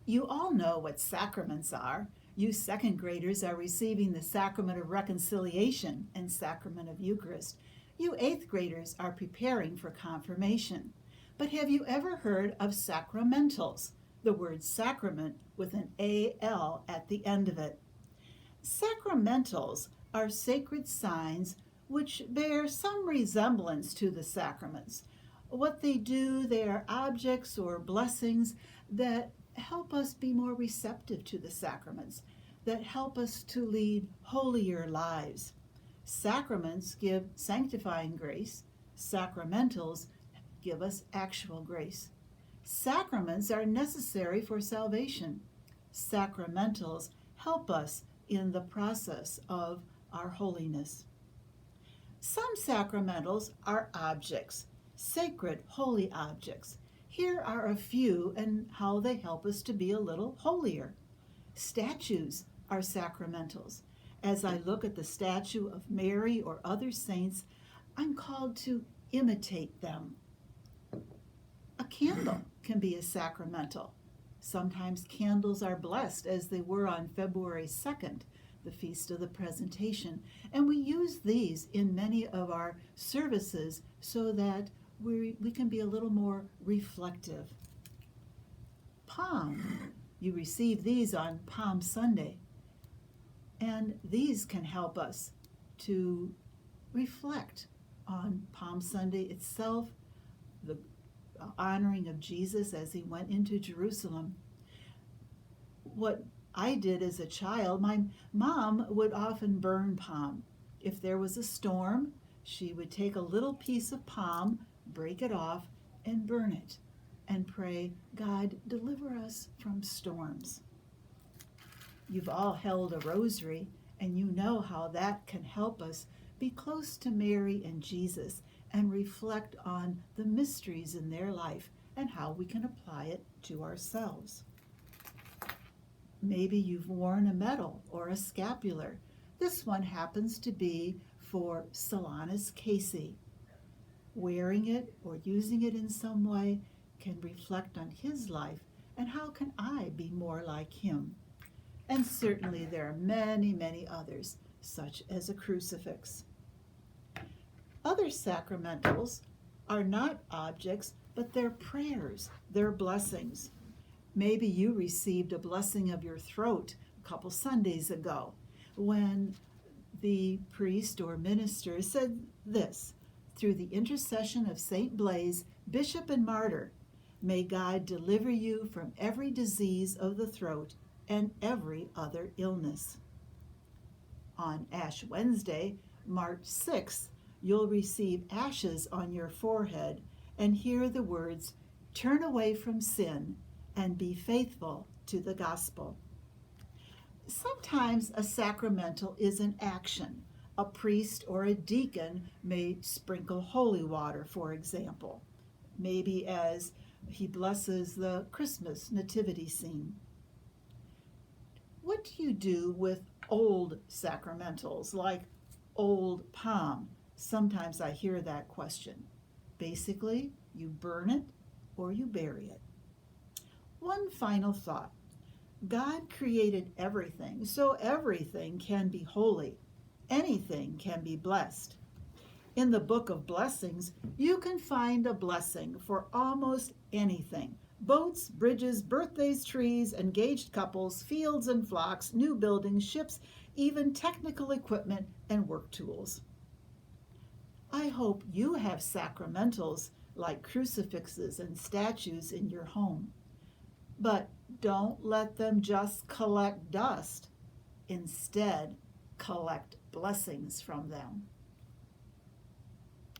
You all know what sacraments are. You second graders are receiving the sacrament of reconciliation and sacrament of Eucharist. You eighth graders are preparing for confirmation. But have you ever heard of sacramentals? The word sacrament with an A-L at the end of it. Sacramentals are sacred signs which bear some resemblance to the sacraments. What they do, they are objects or blessings that help us be more receptive to the sacraments, that help us to lead holier lives. Sacraments give sanctifying grace. Sacramentals give us actual grace. Sacraments are necessary for salvation. Sacramentals help us in the process of our holiness. Some sacramentals are objects, sacred, holy objects. Here are a few and how they help us to be a little holier. Statues are sacramentals. As I look at the statue of Mary or other saints, I'm called to imitate them. A candle can be a sacramental. Sometimes candles are blessed, as they were on February 2nd, the Feast of the Presentation, and we use these in many of our services so that we can be a little more reflective. Palm, you receive these on Palm Sunday, and these can help us to reflect on Palm Sunday itself, the honoring of Jesus as he went into Jerusalem. What I did as a child, my mom would often burn palm. If there was a storm, she would take a little piece of palm, break it off, and burn it, and pray, God, deliver us from storms. You've all held a rosary, and you know how that can help us be close to Mary and Jesus and reflect on the mysteries in their life and how we can apply it to ourselves. Maybe you've worn a medal or a scapular. This one happens to be for Solanus Casey. Wearing it or using it in some way can reflect on his life and how can I be more like him. And certainly there are many, many others, such as a crucifix. Other sacramentals are not objects, but they're prayers, they're blessings. Maybe you received a blessing of your throat a couple Sundays ago when the priest or minister said this: through the intercession of Saint Blaise, bishop and martyr, may God deliver you from every disease of the throat and every other illness. On Ash Wednesday, March 6th, you'll receive ashes on your forehead and hear the words, "Turn away from sin and be faithful to the gospel." Sometimes a sacramental is an action. A priest or a deacon may sprinkle holy water, for example, maybe as he blesses the Christmas nativity scene. What do you do with old sacramentals, like old palm? Sometimes I hear that question. Basically, you burn it or you bury it. One final thought. God created everything, so everything can be holy. Anything can be blessed. In the book of blessings, you can find a blessing for almost anything. Boats, bridges, birthdays, trees, engaged couples, fields and flocks, new buildings, ships, even technical equipment and work tools. I hope you have sacramentals like crucifixes and statues in your home. But don't let them just collect dust. Instead, collect blessings from them.